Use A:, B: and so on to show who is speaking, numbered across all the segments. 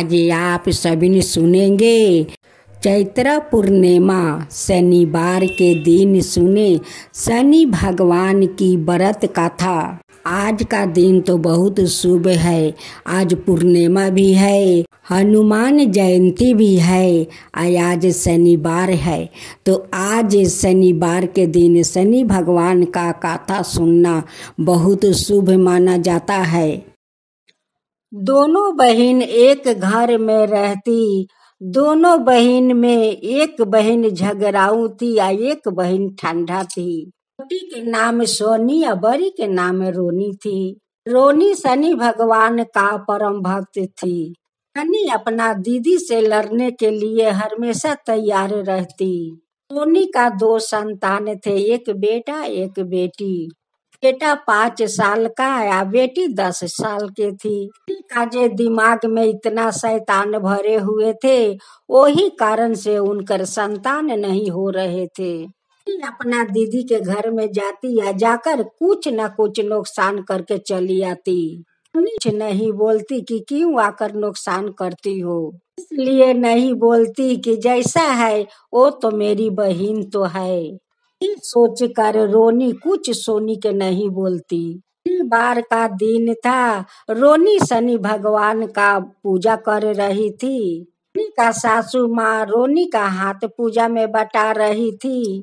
A: आज आप सभी ने सुनेंगे चैत्र पूर्णिमा शनिवार के दिन सुने शनि भगवान की व्रत कथा। आज का दिन तो बहुत शुभ है। आज पूर्णिमा भी है, हनुमान जयंती भी है, आज शनिवार है। तो आज शनिवार के दिन शनि भगवान का कथा सुनना बहुत शुभ माना जाता है। दोनों बहन एक घर में रहती, दोनों बहन में एक बहन झगड़ाऊ थी या एक बहन ठंडा थी। छोटी के नाम सोनी या बड़ी के नाम रोनी थी। रोनी शनि भगवान का परम भक्त थी। शनि अपना दीदी से लड़ने के लिए हमेशा तैयार रहती। रोनी का 2 संतान थे, एक बेटा एक बेटी। बेटा 5 साल का या बेटी 10 साल की थी। का जे दिमाग में इतना शैतान भरे हुए थे, वही कारण से उनकर संतान नहीं हो रहे थे। अपना दीदी के घर में जाती या जाकर कुछ न कुछ नुकसान करके चली आती। कुछ नहीं बोलती कि क्यों आकर नुकसान करती हो, इसलिए नहीं बोलती कि जैसा है वो तो मेरी बहन तो है। सोच कर रोनी कुछ सोनी के नहीं बोलती। बार का दिन था, रोनी शनि भगवान का पूजा कर रही थी। रोनी का सासू माँ रोनी का हाथ पूजा में बटा रही थी।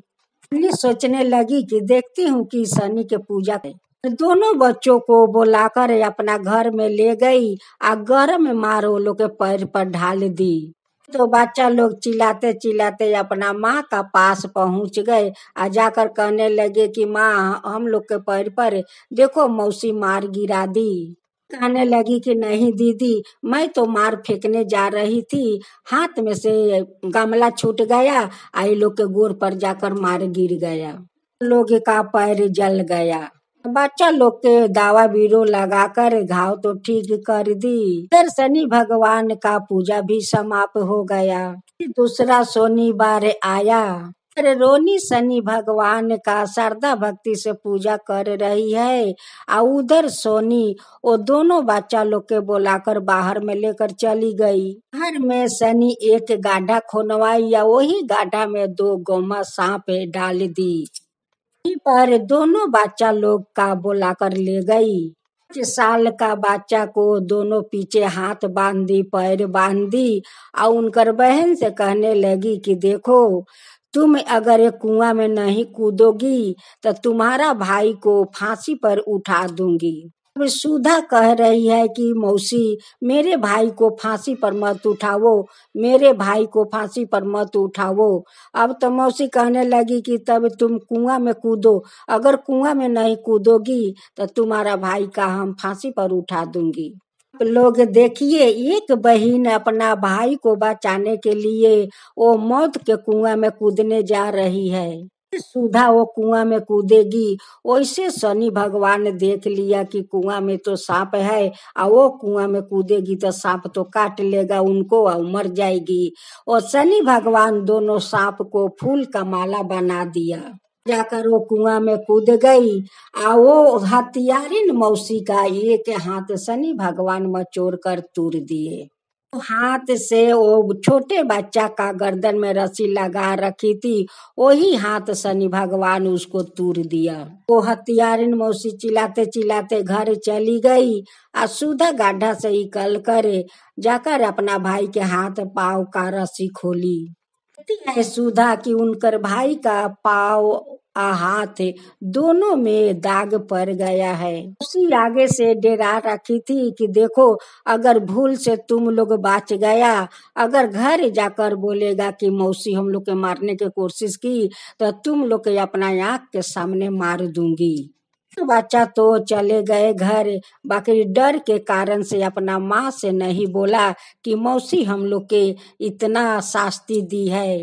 A: रोनी सोचने लगी कि देखती हूँ कि शनि के पूजा करे। दोनों बच्चों को बुलाकर अपना घर में ले गई और गरम मारो लोग के पैर पर ढाल दी। तो बच्चा लोग चिल्लाते चिल्लाते अपना माँ का पास पहुँच गए और जाकर कहने लगे कि माँ हम लोग के पैर पर देखो मौसी मार गिरा दी। कहने लगी कि नहीं दीदी, मैं तो मार फेंकने जा रही थी, हाथ में से गमला छूट गया, आई लोग के गोर पर जाकर मार गिर गया, लोग का पैर जल गया। बच्चा लोग के दावा बीरो लगाकर घाव तो ठीक कर दी। फिर शनि भगवान का पूजा भी समाप्त हो गया। दूसरा शनिवार आया। फिर रोनी शनि भगवान का श्रद्धा भक्ति से पूजा कर रही है और उधर सोनी वो दोनों बच्चा लोग के बुलाकर बाहर में लेकर चली गई। घर में शनि एक गाढ़ा खोनवाई या वही गाढ़ा में 2 गोमा सांप डाल दी। पर दोनों बच्चा लोग का बुलाकर ले गई। 5 साल का बच्चा को दोनों पीछे हाथ बांध दी, पैर बांध दी और उनकर बहन से कहने लगी कि देखो तुम अगर एक कुआं में नहीं कूदोगी तो तुम्हारा भाई को फांसी पर उठा दूंगी। अब सुधा कह रही है कि मौसी मेरे भाई को फांसी पर मत उठावो, मेरे भाई को फांसी पर मत उठावो। अब तो मौसी कहने लगी कि तब तुम कुआं में कूदो, अगर कुआं में नहीं कूदोगी तो तुम्हारा भाई का हम फांसी पर उठा दूंगी। लोग देखिए, एक बहन अपना भाई को बचाने के लिए वो मौत के कुआं में कूदने जा रही है। सुधा वो कुआं में कूदेगी, वैसे शनि भगवान ने देख लिया कि कुआं में तो सांप है और वो कुआं में कूदेगी तो सांप तो काट लेगा उनको और मर जाएगी। और शनि भगवान दोनों सांप को फूल का माला बना दिया। जाकर वो कुआं में कूद गई और वो हथियारिन मौसी का एक हाथ शनि भगवान मचोड़ कर तोड़ दिए। हाथ से वो छोटे बच्चा का गर्दन में रस्सी लगा रखी थी, वही हाथ शनि भगवान उसको तोड़ दिया। वो हथियारिन मौसी चिल्लाते चिल्लाते घर चली गई और सुधा गाढ़ा से निकल कर जाकर अपना भाई के हाथ पाव का रस्सी खोली। है सुधा कि उनकर भाई का पाव और हाथ दोनों में दाग पड़ गया है। उसी आगे से डरा रखी थी कि देखो अगर भूल से तुम लोग बच गया, अगर घर जाकर बोलेगा कि मौसी हम लोग के मारने की कोशिश की तो तुम लोग के अपना आँख के सामने मार दूंगी। बच्चा तो चले गए घर, बाकी डर के कारण से अपना माँ से नहीं बोला कि मौसी हम लोग के इतना शास्ति दी है,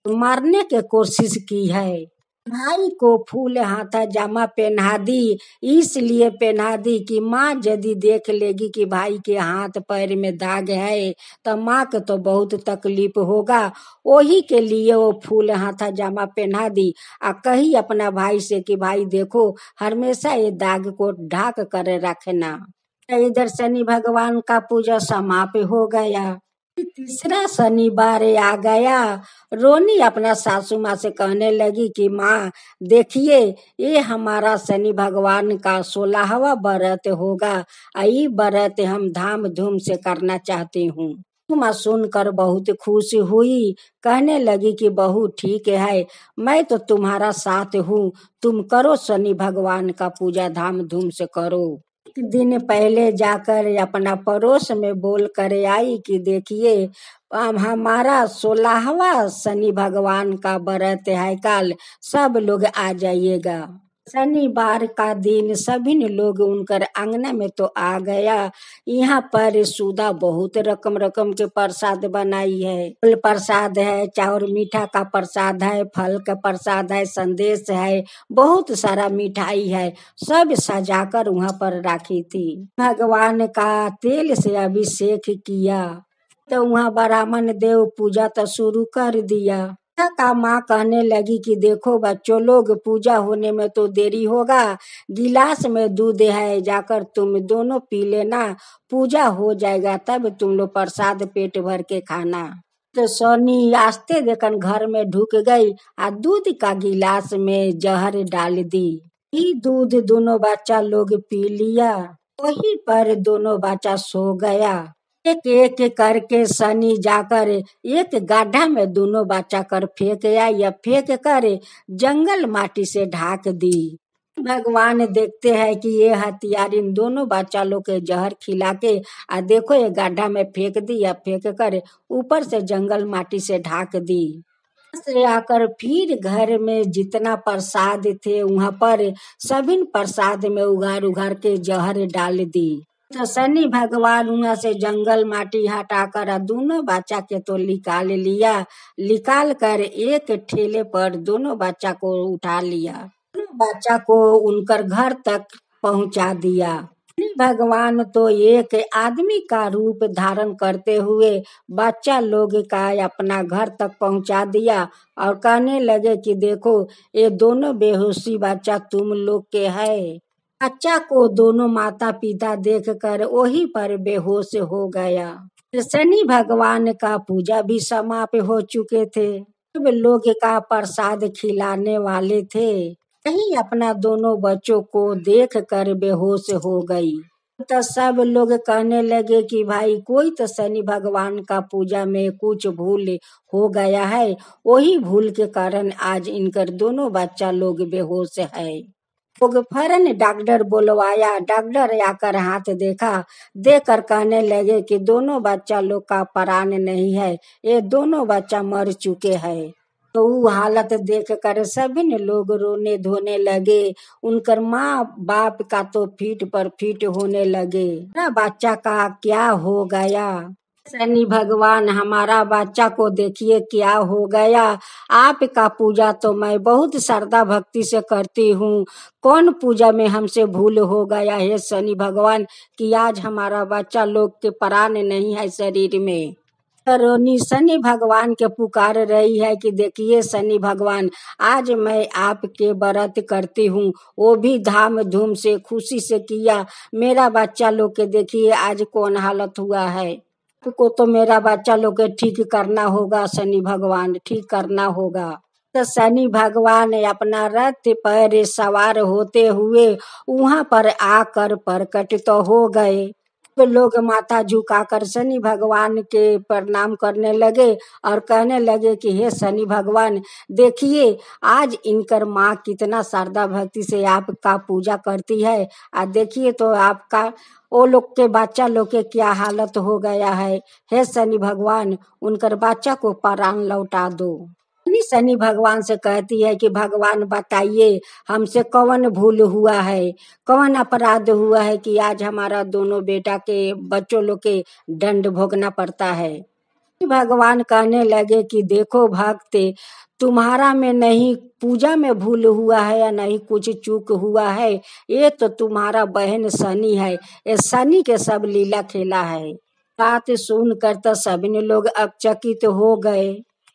A: मारने की कोशिश की है। भाई को फूल हाथा जामा पहना दी, इसलिए पहना दी कि माँ यदि देख लेगी कि भाई के हाथ पैर में दाग है तो माँ के तो बहुत तकलीफ होगा। वही के लिए वो फूल हाथा जामा पहना दी और कही अपना भाई से कि भाई देखो हमेशा ये दाग को ढाक कर रखना। इधर शनि भगवान का पूजा समाप्त हो गया। तीसरा शनिवार आ गया। रोनी अपना सासू माँ से कहने लगी कि माँ देखिए, ये हमारा शनि भगवान का 16वां व्रत होगा। यही व्रत हम धाम धूम से करना चाहती हूँ। माँ सुनकर बहुत खुश हुई, कहने लगी कि बहू ठीक है, मैं तो तुम्हारा साथ हूँ, तुम करो शनि भगवान का पूजा धाम धूम से करो। एक दिन पहले जाकर अपना पड़ोस में बोल कर आई कि देखिए, अब हमारा 16वां शनि भगवान का व्रत है, कल सब लोग आ जाइएगा। शनिवार का दिन सभी लोग उनकर आंगना में तो आ गया। यहाँ पर सुधा बहुत रकम रकम के प्रसाद बनाई है। फल प्रसाद है, चाउर मीठा का प्रसाद है, फल का प्रसाद है, संदेश है, बहुत सारा मिठाई है, सब सजाकर वहाँ पर राखी थी। भगवान का तेल से अभिषेक किया तो वहाँ ब्राह्मण देव पूजा तो शुरू कर दिया। का माँ कहने लगी कि देखो बच्चों लोग, पूजा होने में तो देरी होगा, गिलास में दूध है, जाकर तुम दोनों पी लेना, पूजा हो जाएगा तब तुम लोग प्रसाद पेट भर के खाना। तो सोनी आस्ते देकर घर में ढुक गई और दूध का गिलास में जहर डाल दी। ये दूध दोनों बच्चा लोग पी लिया। वहीं पर दोनों बच्चा सो गया। एक एक करके शनि जाकर एक गड्ढा में दोनों बच्चा कर फेंक आया, या फेंक कर जंगल माटी से ढाक दी। भगवान देखते हैं कि ये हथियार इन दोनों बच्चा लोग के जहर खिला के देखो ये गड्ढा में फेंक दी, या फेंक कर ऊपर से जंगल माटी से ढाक दी। से आकर फिर घर में जितना प्रसाद थे वहाँ पर सभी प्रसाद में उगार उगार के जहर डाल दी। तो शनि भगवान वहाँ से जंगल माटी हटाकर दोनों बच्चा के तो निकाल लिया। निकाल कर एक ठेले पर दोनों बच्चा को उठा लिया, दोनों बच्चा को उनकर घर तक पहुँचा दिया। शनि भगवान तो एक आदमी का रूप धारण करते हुए बच्चा लोग का अपना घर तक पहुँचा दिया और कहने लगे कि देखो, ये दोनों बेहोशी बच्चा तुम लोग के है। बच्चा को दोनों माता पिता देखकर वही पर बेहोश हो गया। शनि भगवान का पूजा भी समाप्त हो चुके थे। सब लोग का प्रसाद खिलाने वाले थे। कहीं अपना दोनों बच्चों को देखकर बेहोश हो गई। तो सब लोग कहने लगे कि भाई कोई तो शनि भगवान का पूजा में कुछ भूल हो गया है, वही भूल के कारण आज इनकर दोनों बच्चा लोग बेहोश है। लोग फौरन डॉक्टर बुलवाया। डॉक्टर आकर हाथ देखा, देखकर कहने लगे कि दोनों बच्चा लोग का प्राण नहीं है, ये दोनों बच्चा मर चुके हैं। तो वो हालत देखकर सभी लोग रोने धोने लगे। उनकर माँ बाप का तो फीट पर फीट होने लगे। मेरा बच्चा का क्या हो गया? शनि भगवान, हमारा बच्चा को देखिए क्या हो गया। आपका पूजा तो मैं बहुत श्रद्धा भक्ति से करती हूँ, कौन पूजा में हमसे भूल हो गया है शनि भगवान कि आज हमारा बच्चा लोग के प्राण नहीं है शरीर में। रोनी शनि भगवान के पुकार रही है कि देखिए शनि भगवान, आज मैं आपके व्रत करती हूँ, वो भी धाम धूम से खुशी से किया। मेरा बच्चा लोग के देखिए आज कौन हालत हुआ है। को तो मेरा बच्चा लोग के ठीक करना होगा, शनि भगवान ठीक करना होगा। तो शनि भगवान अपना रथ पर सवार होते हुए वहाँ पर आकर प्रकट तो हो गए। तो लोग माथा झुकाकर शनि भगवान के प्रणाम करने लगे और कहने लगे कि हे शनि भगवान, देखिए आज इनकर माँ कितना श्रद्धा भक्ति से आपका पूजा करती है, और देखिए तो आपका वो लोग के बच्चा लोग के क्या हालत हो गया है। हे शनि भगवान, उनकर बच्चा को प्राण लौटा दो। शनि भगवान से कहती है कि भगवान बताइए हमसे कौन भूल हुआ है, कौन अपराध हुआ है कि आज हमारा दोनों बेटा के बच्चों लोग के दंड भोगना पड़ता है। भगवान कहने लगे कि देखो भक्त, तुम्हारा में नहीं पूजा में भूल हुआ है या नहीं कुछ चूक हुआ है, ये तो तुम्हारा बहन शनि है, ये शनि के सब लीला खेला है। बात सुनकर तो सभी लोग अचकित हो गए।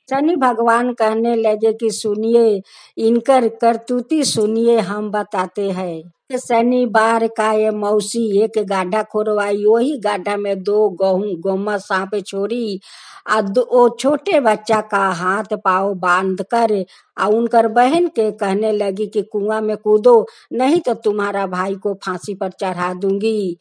A: शनि भगवान कहने लगे कि सुनिए, इनकर करतूती सुनिए, हम बताते हैं। शनिवार का ये मौसी एक गाढ़ा खोरवाई, वही गाढ़ा में 2 गोमा सांप छोड़ी। वो छोटे बच्चा का हाथ पाँव बांध कर उनकर बहन के कहने लगी कि कुआं में कूदो, नहीं तो तुम्हारा भाई को फांसी पर चढ़ा दूंगी।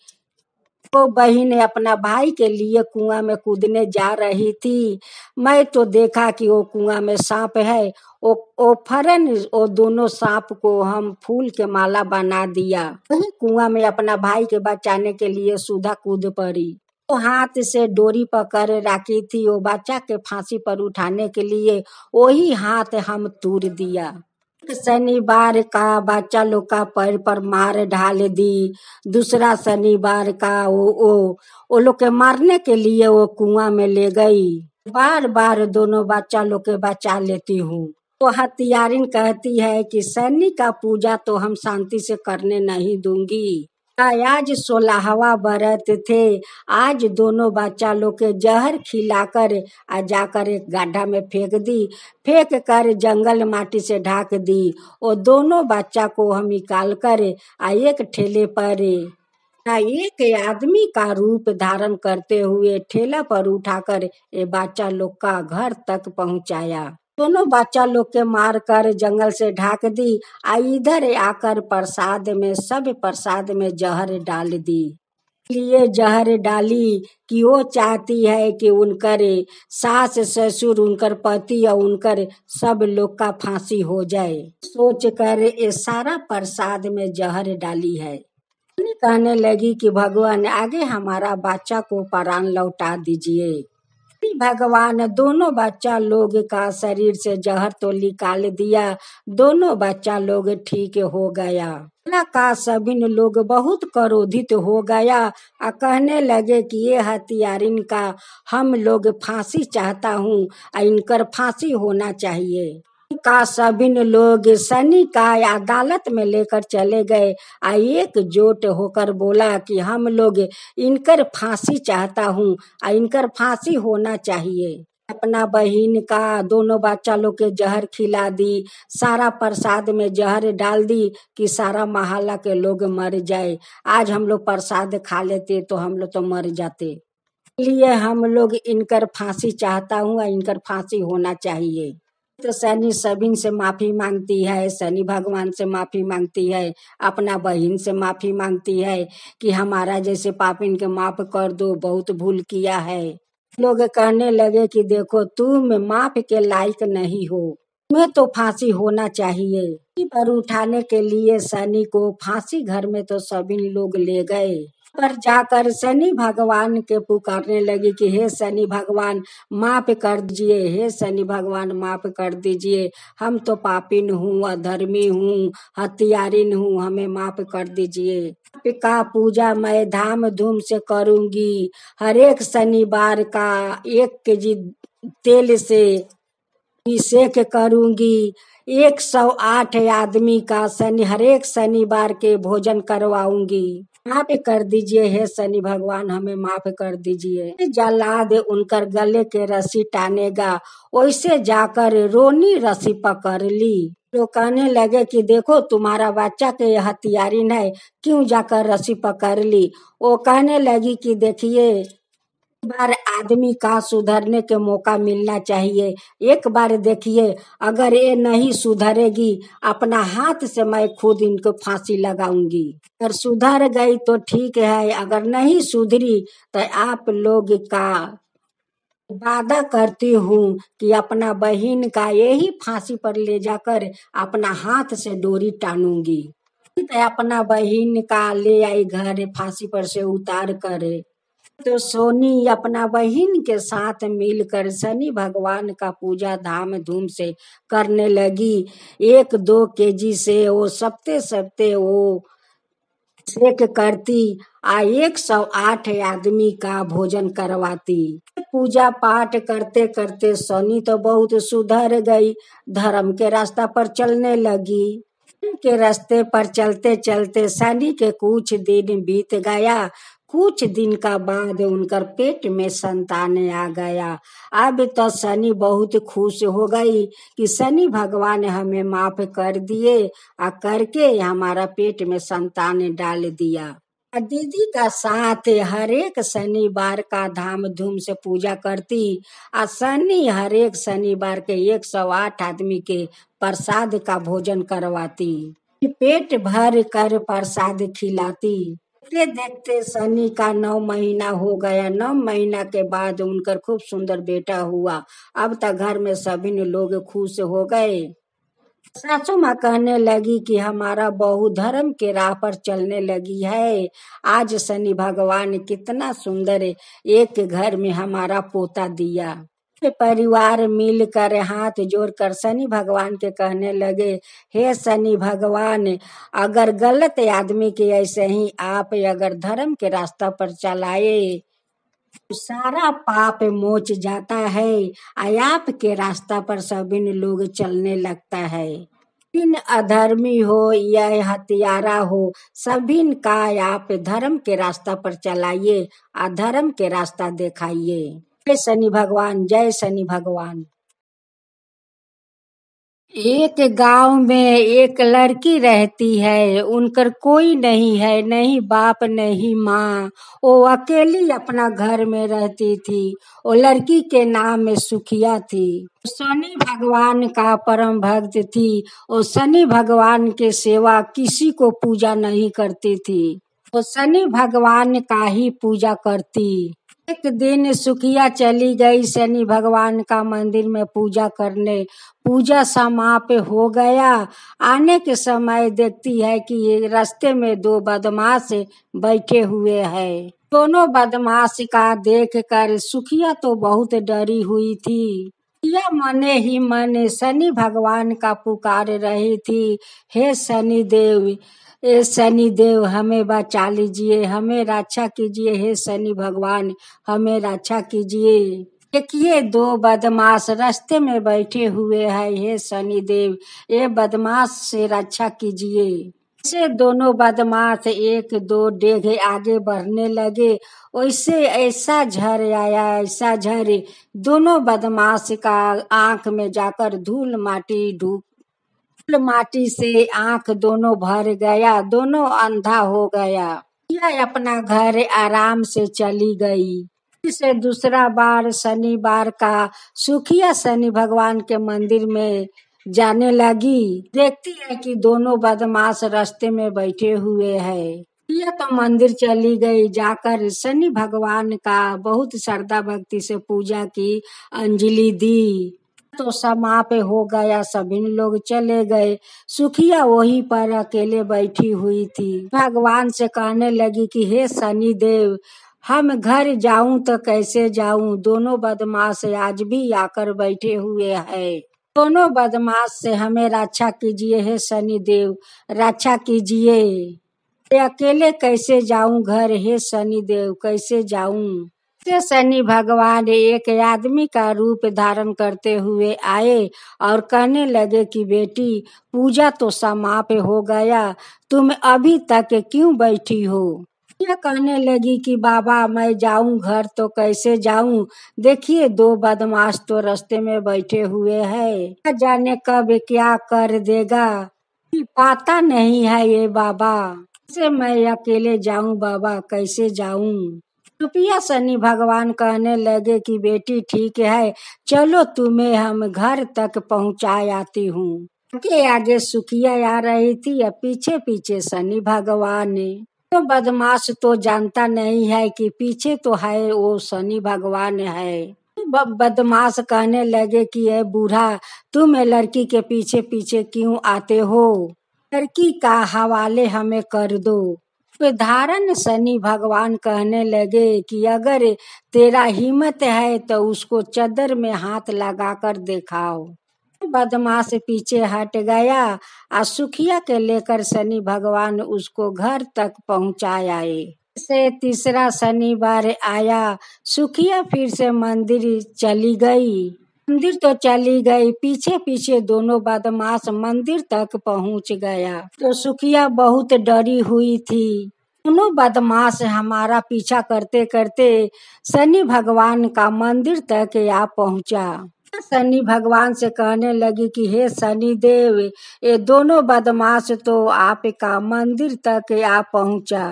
A: वो बहन अपना भाई के लिए कुआं में कूदने जा रही थी। मैं तो देखा कि वो कुआं में सांप है। वो फरन वो दोनों सांप को हम फूल के माला बना दिया। वही कुआं में अपना भाई के बचाने के लिए सुधा कूद पड़ी। वो हाथ से डोरी पकड़ रखी थी वो बच्चा के फांसी पर उठाने के लिए, वही हाथ हम तोड़ दिया। शनिवार का बच्चा लोग का पैर पर मार ढाल दी। दूसरा शनिवार का वो लोग के मारने के लिए वो कुआं में ले गई। बार बार दोनों बच्चा लोग के बचा लेती हूँ। तो हथियारिन कहती है कि शनि का पूजा तो हम शांति से करने नहीं दूंगी। आज 16वां व्रत थे। आज दोनों बच्चा लोग के जहर खिलाकर जाकर एक गड्ढा में फेंक दी। फेंक कर जंगल माटी से ढाक दी। और दोनों बच्चा को हम निकाल कर एक ठेले पर एक आदमी का रूप धारण करते हुए ठेला पर उठाकर ये बच्चा लोग का घर तक पहुंचाया। दोनों बच्चा लोग के मार कर जंगल से ढाक दी। इधर आकर प्रसाद में सब प्रसाद में जहर डाल दी। लिए जहर डाली कि वो चाहती है कि उनकर सास ससुर उनकर पति और उनकर सब लोग का फांसी हो जाए। सोच कर ये सारा प्रसाद में जहर डाली है। कहने लगी कि भगवान आगे हमारा बच्चा को प्राण लौटा दीजिए। भगवान दोनों बच्चा लोग का शरीर से जहर तो निकाल दिया। दोनों बच्चा लोग ठीक हो गया। का सभी लोग बहुत क्रोधित हो गया और कहने लगे कि ये हत्यारिन का हम लोग फांसी चाहता हूँ और इनकर फांसी होना चाहिए। का सभी लोग शनि का अदालत में लेकर चले गए। एकजुट होकर बोला कि हम लोग इनकर फांसी चाहता हूँ और इनकर फांसी होना चाहिए। अपना बहन का दोनों बच्चा लोग के जहर खिला दी। सारा प्रसाद में जहर डाल दी कि सारा मोहल्ला के लोग मर जाए। आज हम लोग प्रसाद खा लेते तो हम लोग तो मर जाते। इसलिए हम लोग इनकर फांसी चाहता हूँ और इनकर फांसी होना चाहिए। तो शनि सभी से माफी मांगती है, शनि भगवान से माफी मांगती है, अपना बहन से माफी मांगती है कि हमारा जैसे पापिन के माफ कर दो, बहुत भूल किया है। लोग कहने लगे कि देखो तुम माफ के लायक नहीं हो, तुम्हें तो फांसी होना चाहिए। पर उठाने के लिए शनि को फांसी घर में तो सभी लोग ले गए। पर जाकर शनि भगवान के पुकारने लगी कि हे शनि भगवान माफ कर दीजिए, हे शनि भगवान माफ कर दीजिए, हम तो पापिन हूँ, अधर्मी हूँ, हत्यारिन हूँ, हमें माफ कर दीजिए। का पूजा मैं धाम धूम से करूंगी। हर एक शनिवार का 1 केजी तेल से अभिषेक करूंगी। 108 आदमी का हर एक शनिवार के भोजन करवाऊंगी। माफ कर दीजिए हे शनि भगवान, हमें माफ कर दीजिए। जल्लाद उनकर गले के रस्सी टानेगा, वैसे जाकर रोनी रस्सी पकड़ ली। तो कहने लगे कि देखो तुम्हारा बच्चा के हत्यारिन है, क्यों जाकर रस्सी पकड़ ली। वो कहने लगी कि देखिए बार आदमी का सुधरने के मौका मिलना चाहिए। एक बार देखिए अगर ये नहीं सुधरेगी अपना हाथ से मैं खुद इनको फांसी लगाऊंगी। अगर सुधर गई तो ठीक है, अगर नहीं सुधरी तो आप लोग का वादा करती हूँ कि अपना बहन का यही फांसी पर ले जाकर अपना हाथ से डोरी टानूंगी। अपना बहन का ले आई घर फांसी पर से उतार कर। तो सोनी अपना बहन के साथ मिलकर शनि भगवान का पूजा धाम धूम से करने लगी। 1-2 केजी से वो सप्ते सप्ते वो सेक करती 108 आदमी का भोजन करवाती। पूजा पाठ करते करते सोनी तो बहुत सुधर गई, धर्म के रास्ता पर चलने लगी। के रास्ते पर चलते चलते शनि के कुछ दिन बीत गया। कुछ दिन का बाद उनकर पेट में संतान आ गया। अब तो शनि बहुत खुश हो गई कि शनि भगवान हमें माफ कर दिए और करके हमारा पेट में संतान डाल दिया। दीदी का साथ हर एक शनिवार का धाम धूम से पूजा करती। शनि हर एक शनिवार के 108 आदमी के प्रसाद का भोजन करवाती, पेट भर कर प्रसाद खिलाती। देखते देखते शनि का 9 महीना हो गया। 9 महीना के बाद उनकर खूब सुंदर बेटा हुआ। अब तक घर में सभी लोग खुश हो गए। सासू माँ कहने लगी कि हमारा बहू धर्म के राह पर चलने लगी है। आज शनि भगवान कितना सुंदर एक घर में हमारा पोता दिया। परिवार मिलकर हाथ जोड़कर शनि भगवान के कहने लगे, हे शनि भगवान, अगर गलत आदमी के ऐसे ही आप अगर धर्म के रास्ता पर चलाए सारा पाप मोच जाता है। आपके रास्ता पर सभी लोग चलने लगता है। इन अधर्मी हो या हत्यारा हो, सभी का आप धर्म के रास्ता पर चलाइए, अधर्म के रास्ता दिखाइए। जय शनि भगवान, जय शनि भगवान। एक गांव में एक लड़की रहती है। उनकर कोई नहीं है, नहीं बाप नहीं माँ। वो अकेली अपना घर में रहती थी। वो लड़की के नाम में सुखिया थी। शनि भगवान का परम भक्त थी। वो शनि भगवान के सेवा किसी को पूजा नहीं करती थी। वो शनि भगवान का ही पूजा करती। एक दिन सुखिया चली गई शनि भगवान का मंदिर में पूजा करने। पूजा समाप्त हो गया। आने के समय देखती है कि ये रास्ते में दो बदमाश बैठे हुए हैं। दोनों बदमाश का देख कर सुखिया तो बहुत डरी हुई थी। यह मने ही मने शनि भगवान का पुकार रही थी, हे शनि देव, ए शनि देव हमें बचा लीजिए, हमें रक्षा कीजिए, हे शनि भगवान हमें रक्षा कीजिए। देखिए दो बदमाश रास्ते में बैठे हुए हैं, हे शनि देव ये बदमाश से रक्षा कीजिए। से दोनों बदमाश एक दो डेग आगे बढ़ने लगे। वैसे ऐसा झर आया, ऐसा झर दोनों बदमाश का आंख में जाकर धूल माटी से आंख दोनों भर गया। दोनों अंधा हो गया। यह अपना घर आराम से चली गई। से दूसरा बार शनिवार का सुखिया शनि भगवान के मंदिर में जाने लगी। देखती है कि दोनों बदमाश रास्ते में बैठे हुए हैं। यह तो मंदिर चली गई। जाकर शनि भगवान का बहुत श्रद्धा भक्ति से पूजा की, अंजलि दी। तो समाप्त हो गया। सभी लोग चले गए। सुखिया वहीं पर अकेले बैठी हुई थी। भगवान से कहने लगी कि हे शनि देव, हम घर जाऊं तो कैसे जाऊं? दोनों बदमाश आज भी आकर बैठे हुए हैं। दोनों बदमाश से हमें रक्षा कीजिए, हे शनि देव रक्षा कीजिए। अकेले कैसे जाऊं घर, हे शनि देव कैसे जाऊं? शनि भगवान एक आदमी का रूप धारण करते हुए आए और कहने लगे कि बेटी पूजा तो समाप्त हो गया, तुम अभी तक क्यों बैठी हो? यह कहने लगी कि बाबा मैं जाऊं घर तो कैसे जाऊं? देखिए दो बदमाश तो रास्ते में बैठे हुए हैं। न जाने कब क्या कर देगा, पता नहीं है ये बाबा। कैसे मैं अकेले जाऊं बाबा, कैसे जाऊं? रुपया शनि भगवान कहने लगे कि बेटी ठीक है, चलो तुम्हें हम घर तक पहुंचा आती हूँ। आगे आगे सुखिया आ रही थी या पीछे पीछे शनि भगवान। तो बदमाश तो जानता नहीं है कि पीछे तो है वो शनि भगवान है। बदमाश कहने लगे कि ये बूढ़ा तुम लड़की के पीछे पीछे क्यों आते हो? लड़की का हवाले हमें कर दो। धारण शनि भगवान कहने लगे कि अगर तेरा हिम्मत है तो उसको चदर में हाथ लगाकर दिखाओ। बदमाश पीछे हट गया और सुखिया के लेकर शनि भगवान उसको घर तक पहुंचाए। से तीसरा शनिवार आया। सुखिया फिर से मंदिर चली गई। मंदिर तो चली गई, पीछे पीछे दोनों बदमाश मंदिर तक पहुंच गया। तो सुखिया बहुत डरी हुई थी। दोनों बदमाश हमारा पीछा करते करते शनि भगवान का मंदिर तक आ पहुंचा। शनि भगवान से कहने लगी कि हे शनि देव, ये दोनों बदमाश तो आपका मंदिर तक आ पहुंचा।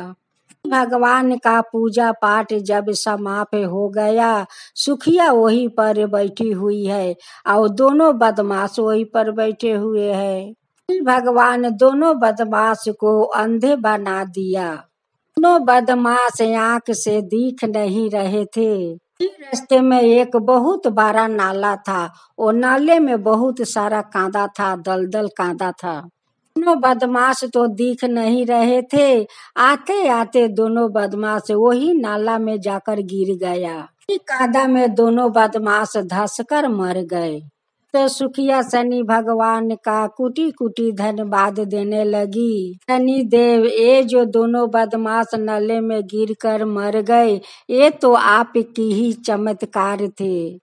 A: भगवान का पूजा पाठ जब समाप्त हो गया, सुखिया वहीं पर बैठी हुई है और दोनों बदमाश वहीं पर बैठे हुए हैं। भगवान दोनों बदमाश को अंधे बना दिया। दोनों बदमाश आंख से दिख नहीं रहे थे। रास्ते में एक बहुत बड़ा नाला था। वो नाले में बहुत सारा कांदा था, दलदल कांदा था। दोनों बदमाश तो दिख नहीं रहे थे। आते आते दोनों बदमाश वही नाला में जाकर गिर गया। कांदा में दोनों बदमाश धंसकर मर गए। तो सुखिया शनि भगवान का कुटी कुटी धन्यवाद देने लगी। शनि देव, ये जो दोनों बदमाश नले में गिरकर मर गए, ये तो आपकी ही चमत्कार थे।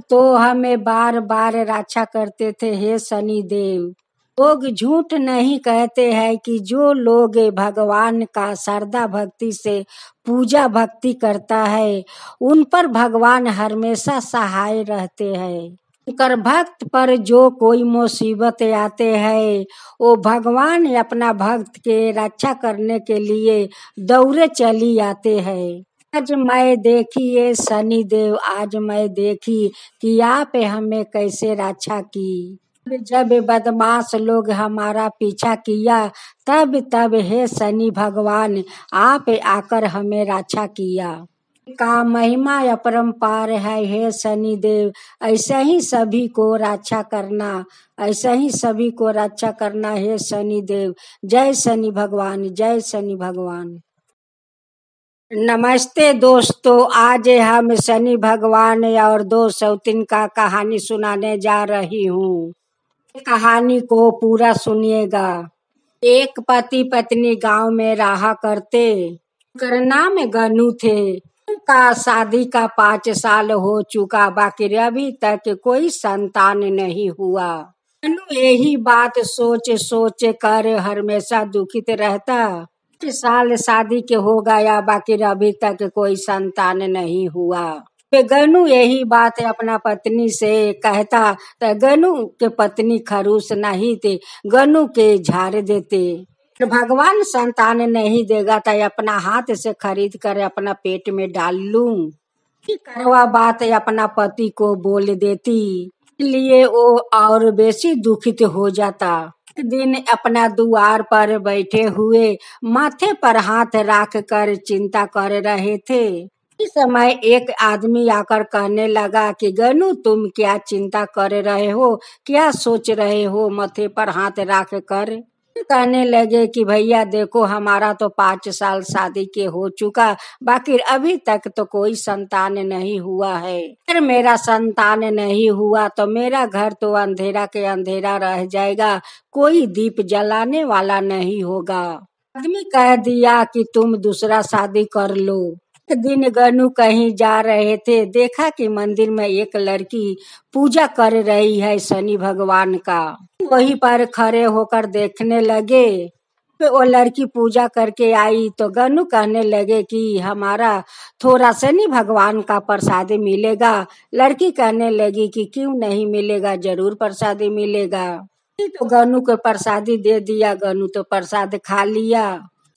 A: तो हमें बार बार रक्षा करते थे हे शनि देव। लोग झूठ नहीं कहते हैं कि जो लोग भगवान का श्रद्धा भक्ति से पूजा भक्ति करता है, उन पर भगवान हमेशा सहाय रहते हैं। कर भक्त पर जो कोई मुसीबत आते हैं, वो भगवान अपना भक्त के रक्षा करने के लिए दौड़े चली आते हैं। आज मैं देखी ये शनि देव, आज मैं देखी कि आप हमें कैसे रक्षा की। जब बदमाश लोग हमारा पीछा किया, तब हे शनि भगवान, आप आकर हमें रक्षा किया। का महिमा अपरंपार है हे शनि देव। ऐसे ही सभी को रक्षा करना, ऐसे ही सभी को रक्षा करना हे शनि देव। जय शनि भगवान, जय शनि भगवान। नमस्ते दोस्तों, आज हम शनि भगवान और दो सौतीन का कहानी सुनाने जा रही हूँ। कहानी को पूरा सुनिएगा। एक पति पत्नी गांव में रहा करते। उनका नाम गनू थे। उनका शादी का 5 साल हो चुका, बाकी अभी तक कोई संतान नहीं हुआ। गनू यही बात सोच सोच कर हमेशा दुखित रहता। 5 साल शादी के हो गया, बाकी अभी तक कोई संतान नहीं हुआ। गनू यही बात अपना पत्नी से कहता, तो गनू के पत्नी खरूस नहीं थे, गनू के झाड़ देते। भगवान संतान नहीं देगा तो अपना हाथ से खरीद कर अपना पेट में डाल लूं। करवा बात अपना पति को बोल देती, इसलिए वो और बेसी दुखित हो जाता। एक दिन अपना द्वार पर बैठे हुए माथे पर हाथ रख कर चिंता कर रहे थे। इस समय एक आदमी आकर कहने लगा कि गनू, तुम क्या चिंता कर रहे हो, क्या सोच रहे हो माथे पर हाथ रख कर। कहने लगे कि भैया देखो, हमारा तो 5 साल शादी के हो चुका, बाकी अभी तक तो कोई संतान नहीं हुआ है। अगर मेरा संतान नहीं हुआ तो मेरा घर तो अंधेरा के अंधेरा रह जाएगा, कोई दीप जलाने वाला नहीं होगा। आदमी कह दिया कि तुम दूसरा शादी कर लो। एक दिन गनू कहीं जा रहे थे, देखा कि मंदिर में एक लड़की पूजा कर रही है शनि भगवान का। वहीं पर खड़े होकर देखने लगे। वो लड़की पूजा करके आई तो गनू कहने लगे कि हमारा थोड़ा शनि भगवान का प्रसाद मिलेगा। लड़की कहने लगी कि क्यों नहीं मिलेगा, जरूर प्रसाद मिलेगा। तो गनू को प्रसादी दे दिया। गनू तो प्रसाद खा लिया।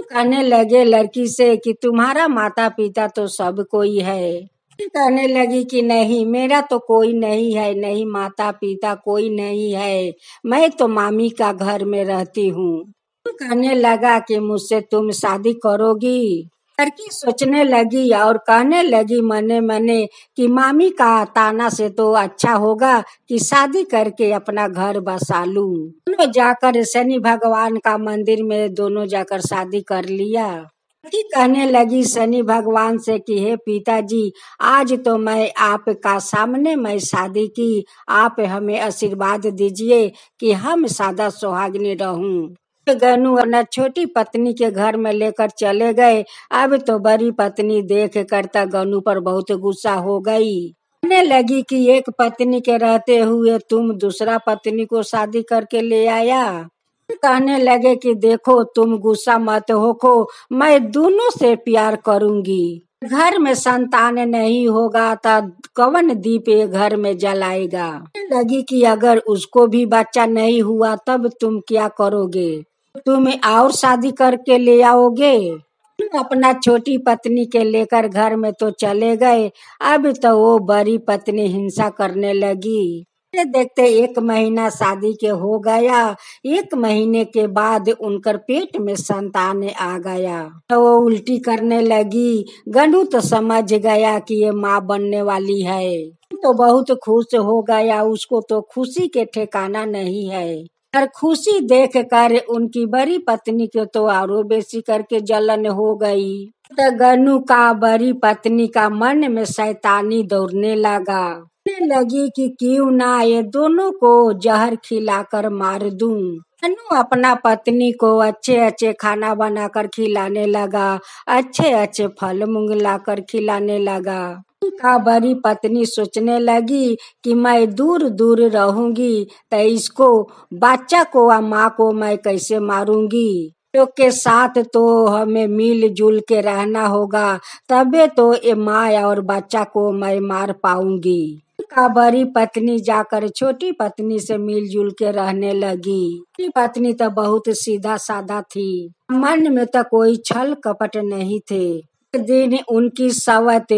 A: कहने लगे लड़की से कि तुम्हारा माता पिता तो सब कोई है। कहने लगी कि नहीं, मेरा तो कोई नहीं है, नहीं माता पिता कोई नहीं है, मैं तो मामी का घर में रहती हूँ। कहने लगा कि मुझसे तुम शादी करोगी। लड़की सोचने लगी और कहने लगी मने मने कि मामी का ताना से तो अच्छा होगा कि शादी करके अपना घर बसा लूं। दोनों जाकर शनि भगवान का मंदिर में दोनों जाकर शादी कर लिया। लड़की कहने लगी शनि भगवान से कि हे पिताजी, आज तो मैं आपका सामने मैं शादी की, आप हमें आशीर्वाद दीजिए कि हम सादा सुहागनी रहूं। गनू अपना छोटी पत्नी के घर में लेकर चले गए। अब तो बड़ी पत्नी देख कर गनू पर बहुत गुस्सा हो गई। कहने लगी कि एक पत्नी के रहते हुए तुम दूसरा पत्नी को शादी करके ले आया। कहने लगे कि देखो तुम गुस्सा मत होको, मैं दोनों से प्यार करूंगी। घर में संतान नहीं होगा तो कौन दीप ये घर में जलाएगा। लगी कि अगर उसको भी बच्चा नहीं हुआ तब तुम क्या करोगे, तुम और शादी करके ले आओगे। अपना छोटी पत्नी के लेकर घर में तो चले गए। अब तो वो बड़ी पत्नी हिंसा करने लगी। देखते एक महीना शादी के हो गया। एक महीने के बाद उनकर पेट में संतान आ गया तो वो उल्टी करने लगी। गनू तो समझ गया कि ये माँ बनने वाली है तो बहुत खुश हो गया। उसको तो खुशी के ठिकाना नहीं है और खुशी देख कर उनकी बड़ी पत्नी के तो और बेसी करके जलन हो गई। तो गनू का बड़ी पत्नी का मन में शैतानी दौड़ने लगा। लगी कि क्यों ना ये दोनों को जहर खिलाकर मार दूं। गनू अपना पत्नी को अच्छे अच्छे खाना बनाकर खिलाने लगा, अच्छे अच्छे फल मूंग लाकर खिलाने लगा। का बड़ी पत्नी सोचने लगी कि मैं दूर दूर रहूंगी तो इसको बच्चा को और माँ को मैं कैसे मारूंगी। लोग के साथ तो हमें मिलजुल के रहना होगा, तबे तो ये माँ और बच्चा को मैं मार पाऊंगी। का बड़ी पत्नी जाकर छोटी पत्नी से मिलजुल के रहने लगी। छोटी पत्नी तो बहुत सीधा साधा थी, मन में तो कोई छल कपट नहीं थे। एक दिन उनकी सवत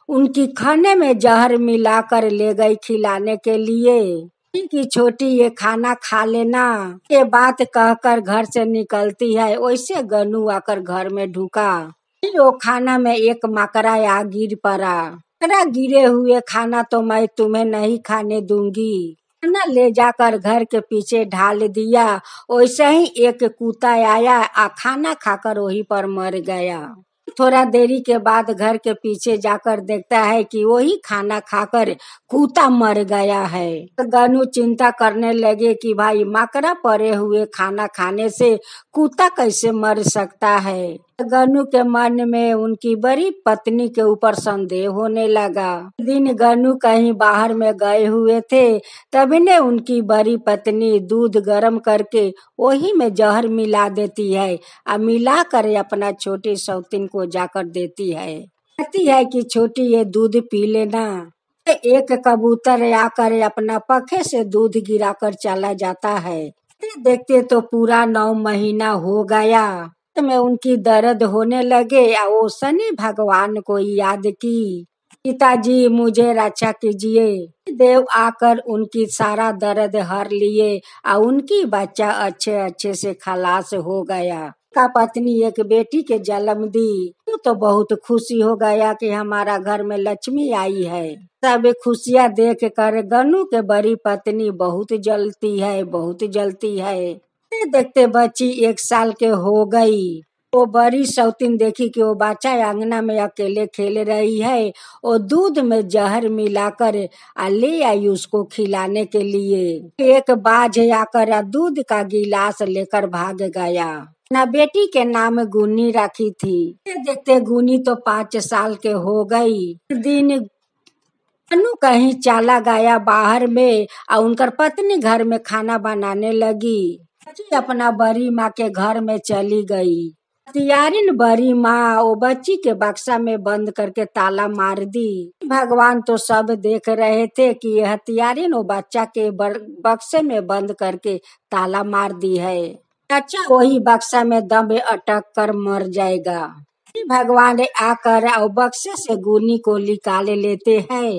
A: उनकी खाने में जहर मिलाकर ले गई खिलाने के लिए कि छोटी ये खाना खा लेना। ये बात कहकर घर से निकलती है, वैसे गनू आकर घर में ढुका। वो खाना में एक मकड़ा आ गिर पड़ा। मकड़ा गिरे हुए खाना तो मैं तुम्हें नहीं खाने दूंगी। खाना ले जाकर घर के पीछे ढाल दिया। वैसे ही एक कुत्ता आया आ खाना खाकर वहीं पर मर गया। थोड़ा देरी के बाद घर के पीछे जाकर देखता है कि वही खाना खाकर कुत्ता मर गया है। तो गनू चिंता करने लगे कि भाई मकड़ा पड़े हुए खाना खाने से कुत्ता कैसे मर सकता है। गनू के मन में उनकी बड़ी पत्नी के ऊपर संदेह होने लगा। दिन गनू कहीं बाहर में गए हुए थे, तभी ने उनकी बड़ी पत्नी दूध गर्म करके वही में जहर मिला देती है और मिला कर अपना छोटी सौतीन को जाकर देती है। कहती है कि छोटी ये दूध पी लेना। एक कबूतर आकर अपना पंखे से दूध गिराकर चला जाता है। देखते तो पूरा 9 महीना हो गया। में उनकी दर्द होने लगे या वो शनि भगवान को याद की, पिताजी मुझे रक्षा कीजिए। देव आकर उनकी सारा दर्द हर लिए और उनकी बच्चा अच्छे अच्छे से खलास हो गया। का पत्नी एक बेटी के जन्म दी तो बहुत खुशी हो गया कि हमारा घर में लक्ष्मी आई है। सब खुशियाँ देख कर गनू के बड़ी पत्नी बहुत जलती है, बहुत जलती है। देखते बच्ची 1 साल के हो गई। वो बड़ी सौतीन देखी कि वो बच्चा आंगना में अकेले खेल रही है। वो दूध में जहर मिलाकर ले आई उसको खिलाने के लिए। एक बाज आकर दूध का गिलास लेकर भाग गया। ना बेटी के नाम गुनी रखी थी। देखते गुनी तो 5 साल के हो गई। दिन गनू कहीं चला गया बाहर में और उनकर पत्नी घर में खाना बनाने लगी। बच्ची अपना बड़ी माँ के घर में चली गई। हथियारिन बड़ी माँ वो बच्ची के बक्सा में बंद करके ताला मार दी। भगवान तो सब देख रहे थे कि ये हथियारिन वो बच्चा के बक्से में बंद करके ताला मार दी है। बच्चा वही बक्सा में दम अटक कर मर जाएगा। भगवान आकर और बक्से से गुनी को निकाल लेते हैं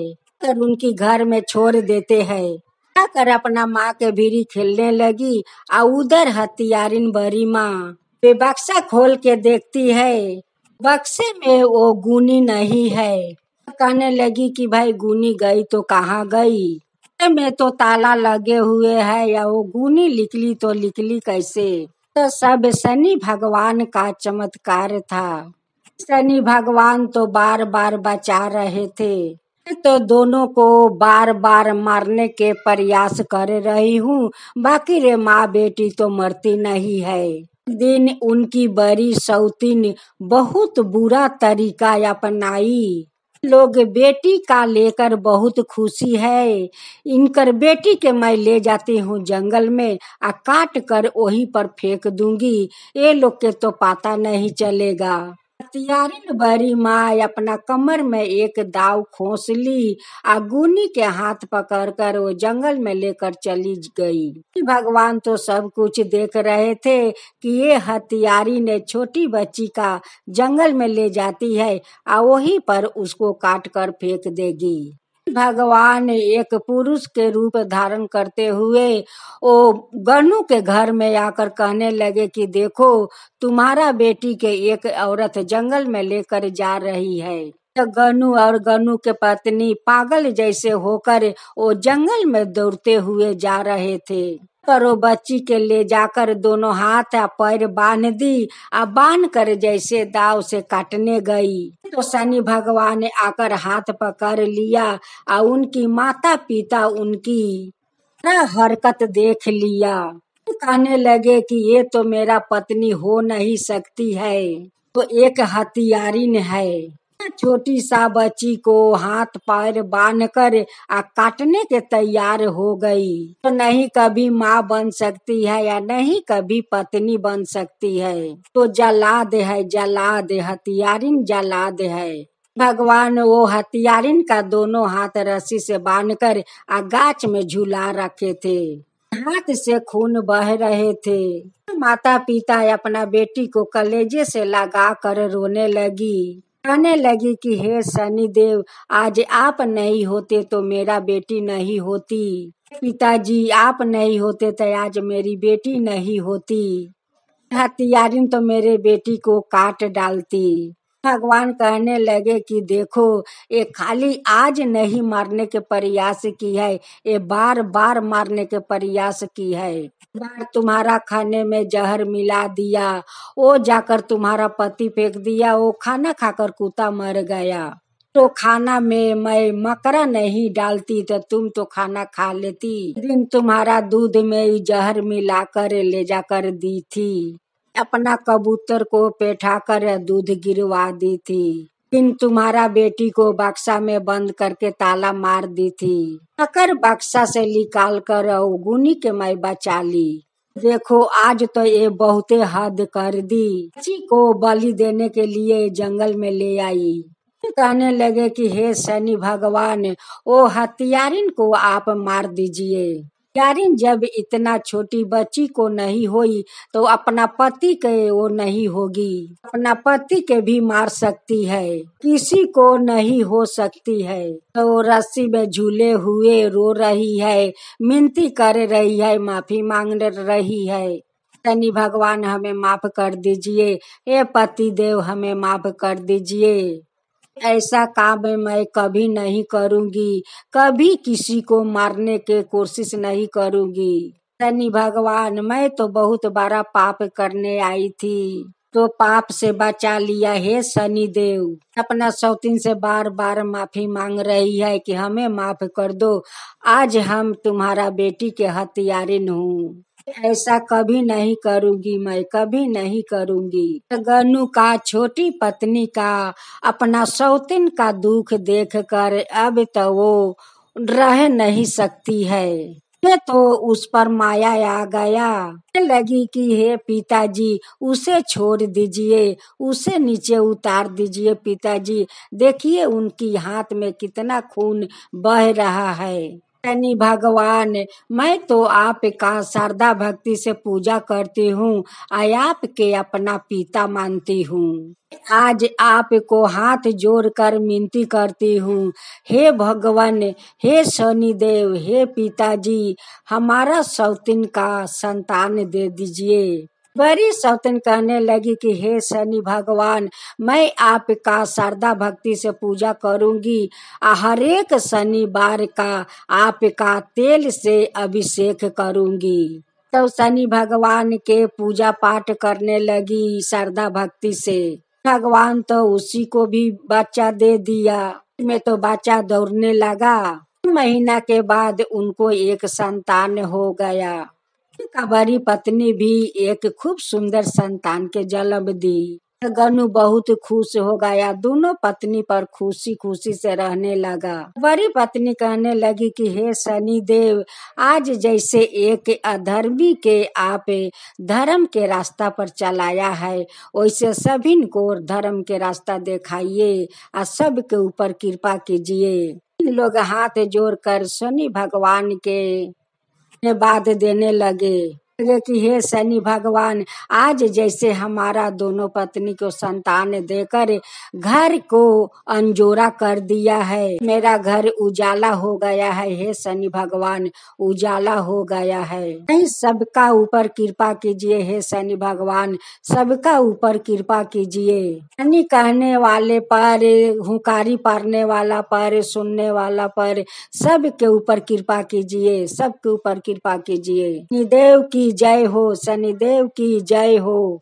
A: और उनकी घर में छोड़ देते हैं। कर अपना माँ के भीरी खेलने लगी और उधर हथियारिन बड़ी माँ वे बक्सा खोल के देखती है। बक्से में वो गुनी नहीं है। कहने लगी कि भाई गुनी गई तो कहाँ गई, में तो ताला लगे हुए है या वो गुनी निकली तो निकली कैसे। तो सब शनि भगवान का चमत्कार था। शनि भगवान तो बार बार बचा रहे थे। तो दोनों को बार बार मारने के प्रयास कर रही हूँ, बाकी रे माँ बेटी तो मरती नहीं है। दिन उनकी बड़ी सौतीन बहुत बुरा तरीका अपनाई। लोग बेटी का लेकर बहुत खुशी है। इनकर बेटी के मैं ले जाती हूँ जंगल में, काट कर वहीं पर फेंक दूंगी। ये लोग के तो पता नहीं चलेगा। हथियारिन बड़ी माँ अपना कमर में एक दाव खोस ली, गुनी के हाथ पकड़ कर वो जंगल में लेकर चली गई। भगवान तो सब कुछ देख रहे थे कि ये हथियारी ने छोटी बच्ची का जंगल में ले जाती है, वहीं पर उसको काट कर फेंक देगी। भगवान एक पुरुष के रूप धारण करते हुए वो गन्नू के घर में आकर कहने लगे कि देखो, तुम्हारा बेटी के एक औरत जंगल में लेकर जा रही है। तो गन्नू और गन्नू के पत्नी पागल जैसे होकर वो जंगल में दौड़ते हुए जा रहे थे। पर वो बच्ची के ले जाकर दोनों हाथ पैर बांध दी, बांध कर जैसे दाव से काटने गई तो शनि भगवान ने आकर हाथ पकड़ लिया, उनकी माता पिता उनकी हरकत देख लिया। कहने लगे कि ये तो मेरा पत्नी हो नहीं सकती है, तो एक हत्यारिन है। छोटी सा बच्ची को हाथ पैर बांध कर काटने के तैयार हो गई। तो नहीं कभी माँ बन सकती है या नहीं कभी पत्नी बन सकती है। तो जलाद है, जलाद, हथियारिन जलाद है। भगवान वो हथियारिन का दोनों हाथ रस्सी से बांधकर गाछ में झूला रखे थे। हाथ से खून बह रहे थे। माता पिता अपना बेटी को कलेजे से लगा कर रोने लगी। कहने लगी कि हे शनि देव, आज आप नहीं होते तो मेरा बेटी नहीं होती। पिताजी आप नहीं होते तो आज मेरी बेटी नहीं होती। हथियारिन तो मेरे बेटी को काट डालती। भगवान कहने लगे कि देखो, ये खाली आज नहीं मारने के प्रयास की है, ये बार बार मारने के प्रयास की है। बार तुम्हारा खाने में जहर मिला दिया, वो जाकर तुम्हारा पति फेंक दिया, वो खाना खाकर कुत्ता मर गया। तो खाना में मैं मकरा नहीं डालती तो तुम तो खाना खा लेती। दिन तुम्हारा दूध में जहर मिला कर ले जाकर दी थी। अपना कबूतर को बैठा कर दूध गिरवा दी थी। फिर तुम्हारा बेटी को बक्सा में बंद करके ताला मार दी थी। अकर बक्सा से निकाल कर गुनी के मैं बचा ली। देखो, आज तो ये बहुते हद कर दी। बच्ची को बलि देने के लिए जंगल में ले आई। कहने लगे कि हे शनि भगवान, वो हत्यारिन को आप मार दीजिए। हत्यारिन जब इतना छोटी बच्ची को नहीं हुई तो अपना पति के वो नहीं होगी। अपना पति के भी मार सकती है, किसी को नहीं हो सकती है। तो रस्सी में झूले हुए रो रही है, मिनती कर रही है, माफी मांग रही है। शनि भगवान हमें माफ कर दीजिए, हे पति देव हमें माफ कर दीजिए। ऐसा काम मैं कभी नहीं करूंगी, कभी किसी को मारने के कोशिश नहीं करूंगी। शनि भगवान, मैं तो बहुत बड़ा पाप करने आई थी, तो पाप से बचा लिया। हे शनि देव, अपना सौतीन से बार बार माफी मांग रही है कि हमें माफ कर दो। आज हम तुम्हारा बेटी के हत्यारिन हूँ, ऐसा कभी नहीं करूंगी, मैं कभी नहीं करूंगी। गन्नू का छोटी पत्नी का अपना सौतीन का दुख देखकर अब तो वो रह नहीं सकती है। ये तो उस पर माया आ गया। लगी कि हे पिताजी, उसे छोड़ दीजिए, उसे नीचे उतार दीजिए। पिताजी देखिए, उनकी हाथ में कितना खून बह रहा है। शनि भगवान, मैं तो आपका श्रद्धा भक्ति से पूजा करती हूँ, आपके अपना पिता मानती हूँ। आज आपको हाथ जोड़कर विनती करती हूँ, हे भगवान, हे शनि देव, हे पिताजी, हमारा सौतीन का संतान दे दीजिए। बड़ी सौतन कहने लगी कि हे शनि भगवान, मैं आपका श्रद्धा भक्ति से पूजा करूंगी। हर एक शनिवार का आपका तेल से अभिषेक करूंगी। तो शनि भगवान के पूजा पाठ करने लगी श्रद्धा भक्ति से। भगवान तो उसी को भी बच्चा दे दिया। में तो बच्चा दौड़ने लगा। महीना के बाद उनको एक संतान हो गया। उनका बड़ी पत्नी भी एक खूब सुंदर संतान के जन्म दी। गनु बहुत खुश हो गया, दोनों पत्नी पर खुशी खुशी से रहने लगा। बड़ी पत्नी कहने लगी कि हे शनि देव, आज जैसे एक अधर्मी के आप धर्म के रास्ता पर चलाया है, वैसे सभी को धर्म के रास्ता दिखाइए और सबके ऊपर कृपा कीजिए। इन लोग हाथ जोड़कर शनि भगवान के बात देने लगे कि हे शनि भगवान, आज जैसे हमारा दोनों पत्नी को संतान देकर घर को अंजोरा कर दिया है, मेरा घर उजाला हो गया है, हे शनि भगवान उजाला हो गया है, नहीं सबका ऊपर कृपा कीजिए, हे शनि भगवान सबका ऊपर कृपा कीजिए। शनि कहने वाले पर, हुंकारी पारने वाला पर, सुनने वाला पर, सबके ऊपर कृपा कीजिए, सबके ऊपर कृपा कीजिए। शनिदेव की जय हो, शनिदेव की जय हो।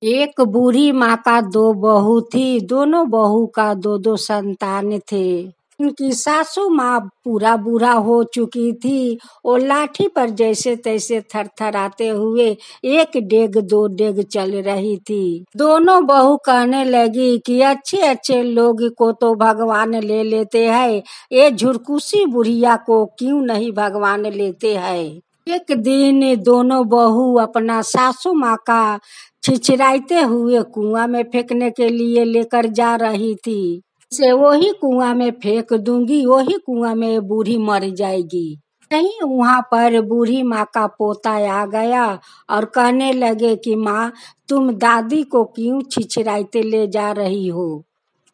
A: एक बूढ़ी माँ का दो बहू थी, दोनों बहू का दो दो संतान थे। उनकी सासू माँ पूरा बूढ़ा हो चुकी थी, वो लाठी पर जैसे तैसे थरथराते हुए एक डेग दो डेग चल रही थी। दोनों बहू कहने लगी कि अच्छे अच्छे लोग को तो भगवान ले लेते हैं, ये झुरकुसी बुढ़िया को क्यों नहीं भगवान लेते हैं। एक दिन दोनों बहू अपना सासू माँ का छिछराते हुए कुआं में फेंकने के लिए लेकर जा रही थी। से वही कुआं में फेंक दूंगी, वही कुआं में बूढ़ी मर जाएगी। नहीं, वहाँ पर बूढ़ी माँ का पोता आ गया और कहने लगे कि माँ, तुम दादी को क्यों छिछराते ले जा रही हो।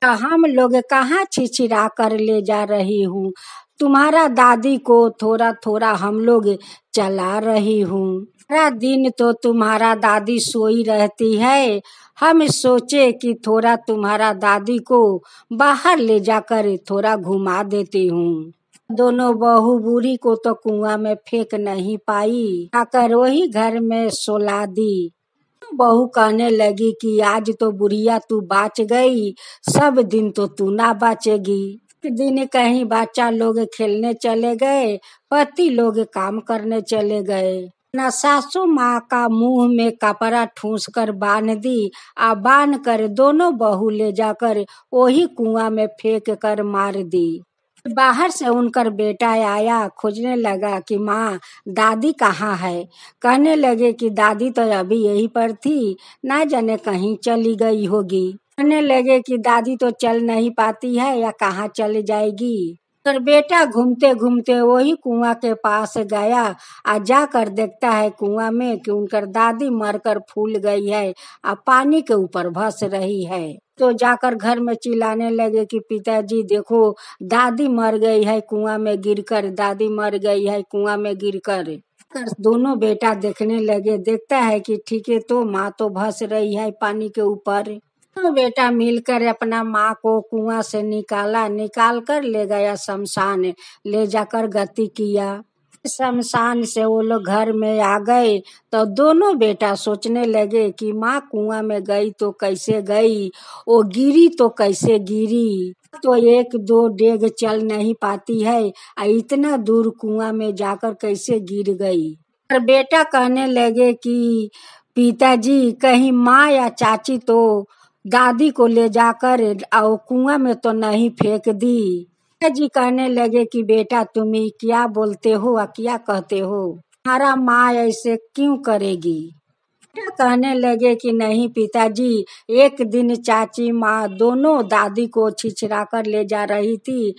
A: हम लोग कहाँ छिछरा कर ले जा रही हूँ, तुम्हारा दादी को थोड़ा थोड़ा हम लोग चला रही हूँ। सारा दिन तो तुम्हारा दादी सोई रहती है, हम सोचे कि थोड़ा तुम्हारा दादी को बाहर ले जाकर थोड़ा घुमा देती हूँ। दोनों बहू बूढ़ी को तो कुआं में फेंक नहीं पाई, आकर वही घर में सोला दी। बहू कहने लगी कि आज तो बुढ़िया तू बाच गई, सब दिन तो तू ना बाचेगी। एक दिन कहीं बच्चा लोग खेलने चले गए, पति लोग काम करने चले गए। ना सासू माँ का मुंह में कपड़ा ठूस कर बांध दी, आ बांध कर दोनों बहू ले जाकर वही कुआं में फेंक कर मार दी। बाहर से उनकर बेटा आया, खोजने लगा कि माँ दादी कहाँ है। कहने लगे कि दादी तो अभी यहीं पर थी, ना जाने कहीं चली गई होगी। कहने लगे कि दादी तो चल नहीं पाती है, या कहाँ चली जाएगी। पर बेटा घूमते घूमते वही कुआं के पास गया, आ जाकर देखता है कुआं में कि उनकर दादी मरकर फूल गई है, आ पानी के ऊपर भस रही है। तो जाकर घर में चिल्लाने लगे कि पिताजी देखो, दादी मर गई है कुआं में गिरकर, दादी मर गई है कुआं में गिरकर। दोनों बेटा देखने लगे, देखता है कि ठीक है, तो माँ तो भस रही है पानी के ऊपर। तो बेटा मिलकर अपना माँ को कुआं से निकाला, निकाल कर ले गया शमशान, ले जाकर गति किया। शमशान से वो लोग घर में आ गए तो दोनों बेटा सोचने लगे कि माँ कुआं में गई तो कैसे गई, वो गिरी तो कैसे गिरी, तो एक दो डेग चल नहीं पाती है, इतना दूर कुआं में जाकर कैसे गिर गई। पर बेटा कहने लगे कि पिताजी कहीं माँ या चाची तो दादी को ले जाकर और कुआं में तो नहीं फेंक दी। जी कहने लगे कि बेटा तुम क्या बोलते हो और क्या कहते हो, हमारा माँ ऐसे क्यों करेगी। बेटा कहने लगे कि नहीं पिताजी, एक दिन चाची माँ दोनों दादी को छिछरा कर ले जा रही थी,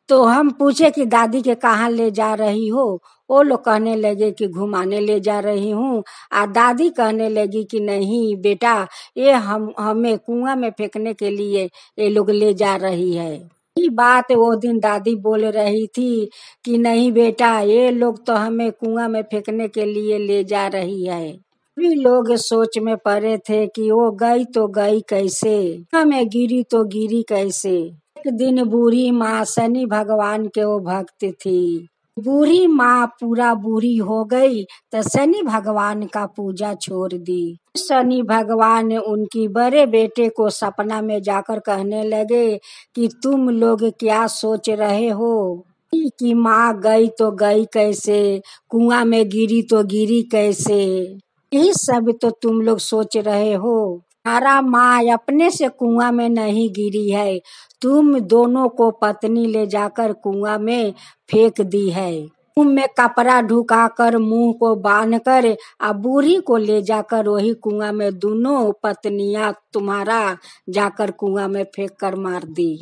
A: तो हम पूछे कि दादी के कहाँ ले जा रही हो। वो लोग कहने लगे कि घुमाने ले जा रही हूँ, दादी कहने लगी कि नहीं बेटा, ये हमें कुआं में फेंकने के लिए ये लोग ले जा रही है। ये बात वो दिन दादी बोल रही थी कि नहीं बेटा, ये लोग तो हमें कुआं में फेंकने के लिए ले जा रही है। सभी लोग सोच में पड़े थे कि वो गई तो गई कैसे, हमें गिरी तो गिरी कैसे। एक दिन बूढ़ी माँ शनि भगवान के वो भक्त थी। बूढ़ी माँ पूरा बूढ़ी हो गई तो शनि भगवान का पूजा छोड़ दी। शनि भगवान उनकी बड़े बेटे को सपना में जाकर कहने लगे कि तुम लोग क्या सोच रहे हो कि माँ गई तो गई कैसे, कुआं में गिरी तो गिरी कैसे। यही सब तो तुम लोग सोच रहे हो। हमारा माँ अपने से कुआं में नहीं गिरी है, तुम दोनों को पत्नी ले जाकर कुआं में फेंक दी है। मुंह में कपड़ा ढुकाकर मुंह को बांध कर बूढ़ी को ले जाकर वही कुआं में दोनों पत्नियां तुम्हारा जाकर कुआं में फेंक कर मार दी।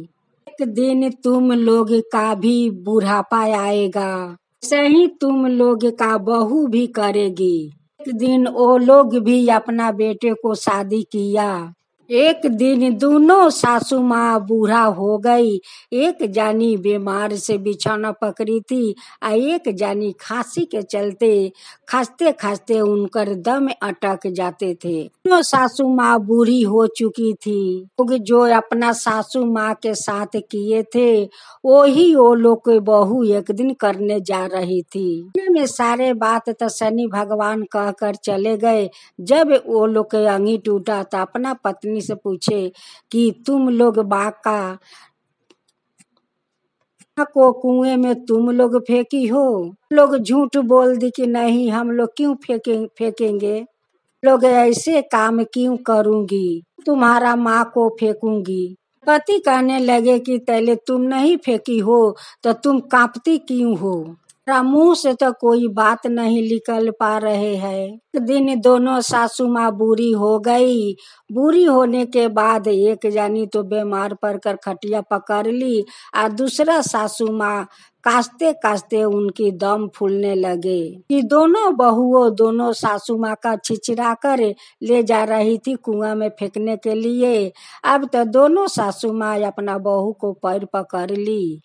A: एक दिन तुम लोग का भी बुढ़ापा आएगा, सही तुम लोग का बहू भी करेगी। एक दिन वो लोग भी अपना बेटे को शादी किया। एक दिन दोनों सासू माँ बूढ़ा हो गई। एक जानी बीमार से बिछौना पकड़ी थी एक जानी खांसी के चलते खांसते खांसते उनकर दम अटक जाते थे। दोनों सासू माँ बूढ़ी हो चुकी थी। लोग जो अपना सासू माँ के साथ किए थे वही वो लोग के बहू एक दिन करने जा रही थी। में सारे बात तो शनि भगवान कहकर चले गए। जब वो लोग के अंगी टूटा तो अपना पत्नी से पूछे कि तुम लोग बाका को कुएं में तुम लोग फेंकी हो। लोग झूठ बोल दी कि नहीं हम लोग क्यों फेंकेंगे, लोग ऐसे काम क्यों करूंगी, तुम्हारा माँ को फेंकूंगी। पति कहने लगे कि पहले तुम नहीं फेंकी हो तो तुम कांपती क्यों हो, मुंह से तो कोई बात नहीं निकल पा रहे हैं। एक दिन दोनों सासू माँ बूढ़ी हो गई। बूढ़ी होने के बाद एक जानी तो बीमार पड़कर खटिया पकड़ ली और दूसरा सासू माँ कास्ते कास्ते उनकी दम फूलने लगे कि दोनों बहुओं दोनों सासू माँ का छिचरा कर ले जा रही थी कुआं में फेंकने के लिए। अब तो दोनों सासू माँ अपना बहू को पैर पकड़ ली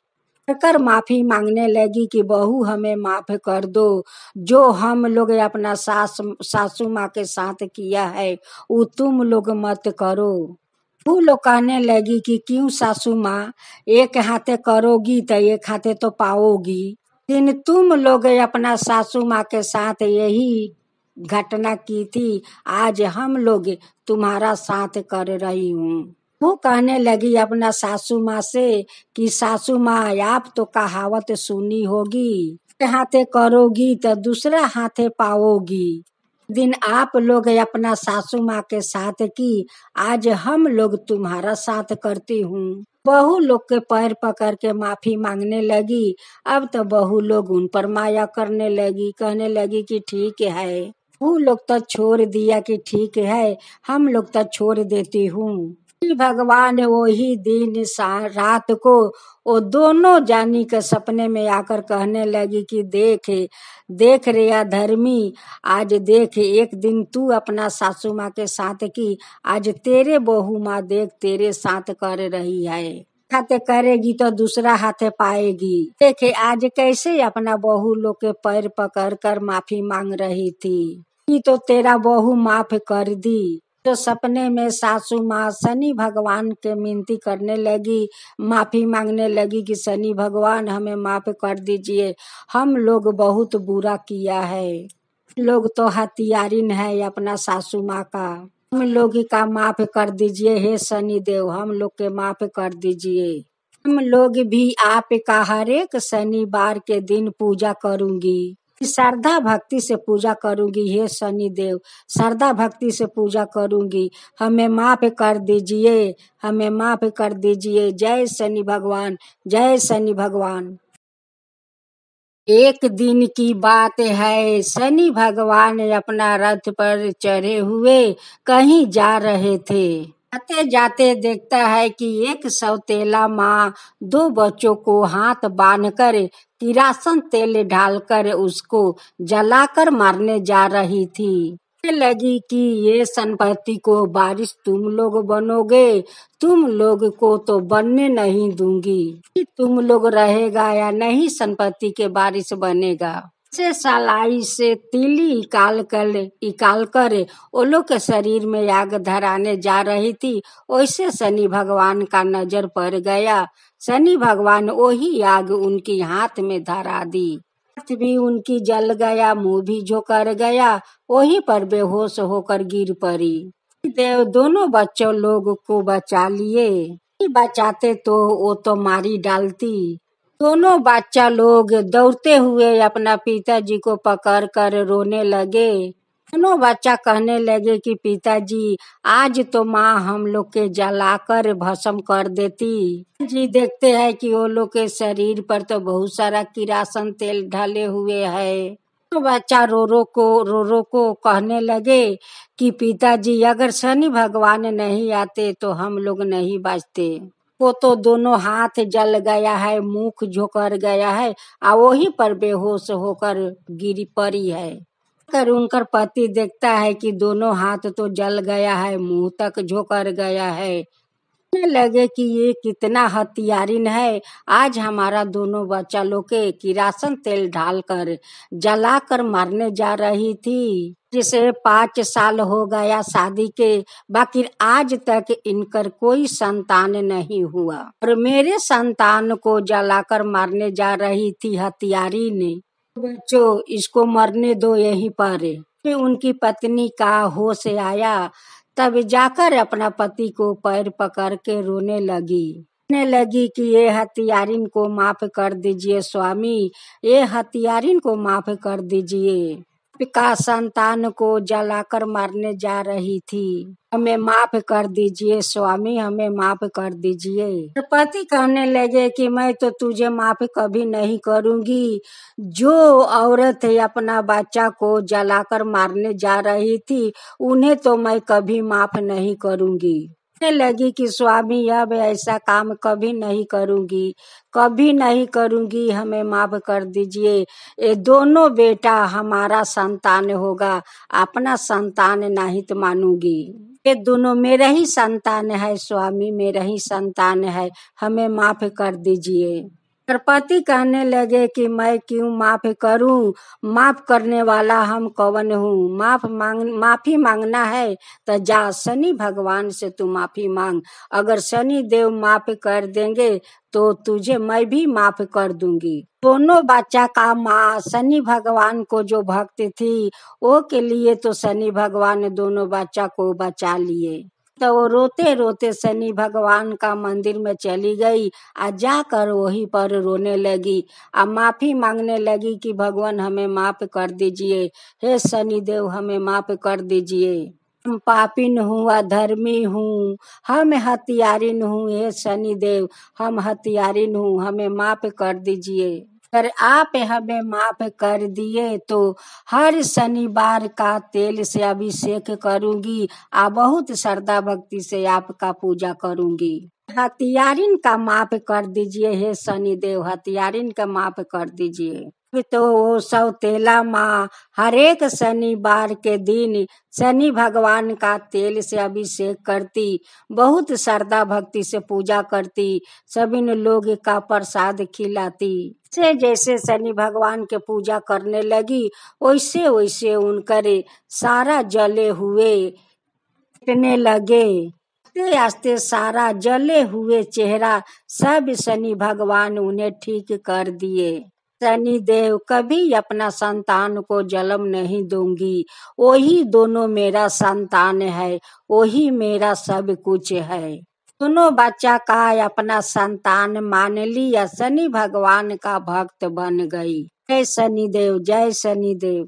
A: कर माफी मांगने लगी कि बहू हमें माफ कर दो, जो हम लोग अपना सासू माँ के साथ किया है वो तुम लोग मत करो। वो लोग कहने लगी कि क्यों सासू माँ, एक हाथे करोगी तो एक हाथे तो पाओगी। दिन तुम लोग अपना सासू माँ के साथ यही घटना की थी, आज हम लोग तुम्हारा साथ कर रही हूँ। वो कहने लगी अपना सासू माँ से कि सासू माँ आप तो कहावत सुनी होगी, एक हाथे करोगी तो दूसरा हाथे पाओगी। दिन आप लोग अपना सासू माँ के साथ की, आज हम लोग तुम्हारा साथ करती हूँ। बहू लोग के पैर पकड़ के माफी मांगने लगी। अब तो बहू लोग उन पर माया करने लगी, कहने लगी कि ठीक है। वो लोग तो छोड़ दिया कि ठीक है हम लोग तो छोड़ देती हूँ। भगवान वही दिन रात को वो दोनों जानी के सपने में आकर कहने लगी कि देख देख रे अधर्मी, आज देख एक दिन तू अपना सासू माँ के साथ की, आज तेरे बहू माँ देख तेरे साथ कर रही है। हाथे करेगी तो दूसरा हाथे पाएगी। देखे आज कैसे अपना बहू लोग के पैर पकड़ कर माफी मांग रही थी कि तो तेरा बहू माफ कर दी। तो सपने में सासू माँ शनि भगवान के मिनती करने लगी, माफी मांगने लगी कि शनि भगवान हमें माफ कर दीजिए, हम लोग बहुत बुरा किया है, लोग तो हथियारिन है अपना सासू माँ का, हम लोग का माफ कर दीजिए हे शनि देव, हम लोग के माफ कर दीजिए। हम लोग भी आपका हर एक शनिवार के दिन पूजा करूंगी, श्रद्धा भक्ति से पूजा करूंगी हे शनि देव, श्रद्धा भक्ति से पूजा करूंगी, हमें माफ कर दीजिए, हमें माफ कर दीजिए। जय शनि भगवान, जय शनि भगवान। एक दिन की बात है, शनि भगवान अपना रथ पर चढ़े हुए कहीं जा रहे थे। आते जाते देखता है कि एक सौतेला माँ दो बच्चों को हाथ बांधकर किरासन तेल डालकर उसको जलाकर मारने जा रही थी। लगी कि ये संपत्ति को बारिश तुम लोग बनोगे, तुम लोग को तो बनने नहीं दूंगी, तुम लोग रहेगा या नहीं संपत्ति के बारिश बनेगा। से सलाई से तीली निकाल कर वो लोग के शरीर में आग धराने जा रही थी। वैसे शनि भगवान का नजर पड़ गया, शनि भगवान वही आग उनकी हाथ में धरा दी, हाथ भी उनकी जल गया, मुंह भी झोंकर गया, वहीं पर बेहोश होकर गिर पड़ी। देव दोनों बच्चों लोग को बचा लिए, बचाते तो वो तो मारी डालती। दोनों बच्चा लोग दौड़ते हुए अपना पिताजी को पकड़ कर रोने लगे। दोनों बच्चा कहने लगे कि पिताजी आज तो माँ हम लोग के जलाकर भस्म कर देती। जी देखते हैं कि वो लोग के शरीर पर तो बहुत सारा किरासन तेल ढले हुए है। तो बच्चा रो रो को कहने लगे कि पिताजी अगर शनि भगवान नहीं आते तो हम लोग नहीं बचते। वो तो दोनों हाथ जल गया है, मुख झोकर गया है, और वहीं पर बेहोश होकर गिरी पड़ी है। कर उनकर पति देखता है कि दोनों हाथ तो जल गया है, मुंह तक झोकर गया है। कहने लगे कि ये कितना हत्यारिन है, आज हमारा दोनों बच्चा लोग के किरासन तेल डालकर जलाकर मारने जा रही थी। जिसे 5 साल हो गया शादी के, बाकी आज तक इनकर कोई संतान नहीं हुआ और मेरे संतान को जलाकर मारने जा रही थी हत्यारी ने। बच्चों इसको मरने दो यहीं पर। फिर उनकी पत्नी का होश आया, तब जाकर अपना पति को पैर पकड़ के रोने लगी कि ये हत्यारिन को माफ कर दीजिए स्वामी, ये हत्यारिन को माफ कर दीजिए। का संतान को जलाकर मारने जा रही थी, हमें माफ कर दीजिए स्वामी, हमें माफ कर दीजिए। पति कहने लगे कि मैं तो तुझे माफ कभी नहीं करूंगी। जो औरत अपना बच्चा को जलाकर मारने जा रही थी उन्हें तो मैं कभी माफ नहीं करूंगी। कहने लगी कि स्वामी अब ऐसा काम कभी नहीं करूंगी, कभी नहीं करूंगी, हमें माफ कर दीजिए। ये दोनों बेटा हमारा संतान होगा, अपना संतान नहीं तो मानूंगी। ये दोनों मेरा ही संतान है स्वामी, मेरा ही संतान है, हमें माफ कर दीजिए। पति कहने लगे कि मैं क्यों माफ करूं, माफ करने वाला हम कौन हूँ। माफी मांगना है तो जा शनि भगवान से तू माफी मांग, अगर शनि देव माफ कर देंगे तो तुझे मैं भी माफ कर दूंगी। दोनों बच्चा का माँ शनि भगवान को जो भक्त थी वो के लिए तो शनि भगवान ने दोनों बच्चा को बचा लिए। तो वो रोते रोते शनि भगवान का मंदिर में चली गई, आ जाकर वहीं पर रोने लगी, आ माफी मांगने लगी कि भगवान हमें माफ कर दीजिए, हे शनि देव हमें माफ कर दीजिए। हम पापिन हूँ, अधर्मी हूँ, हम हत्यारिन हूँ, हे शनि देव हम हत्यारिन हूँ, हमें माफ कर दीजिए। अगर आप हमें माफ कर दिए तो हर शनिवार का तेल से अभिषेक करूंगी, आ बहुत श्रद्धा भक्ति से आपका पूजा करूंगी। हत्यारिन का माफ कर दीजिए हे शनि देव, हत्यारिन का माफ कर दीजिए। तो वो सौतेला माँ हर एक शनिवार के दिन शनि भगवान का तेल से अभिषेक करती, बहुत श्रद्धा भक्ति से पूजा करती, सभी लोग का प्रसाद खिलाती। से जैसे शनि भगवान के पूजा करने लगी वैसे वैसे उनकर सारा जले हुए मिटने लगे। आस्ते आस्ते सारा जले हुए चेहरा सब शनि भगवान उन्हें ठीक कर दिए। शनि देव कभी अपना संतान को जन्म नहीं दूंगी, वही दोनों मेरा संतान है, वही मेरा सब कुछ है। दोनों बच्चा का अपना संतान मान लिया, शनि भगवान का भक्त बन गई। जय शनि देव, जय शनि देव।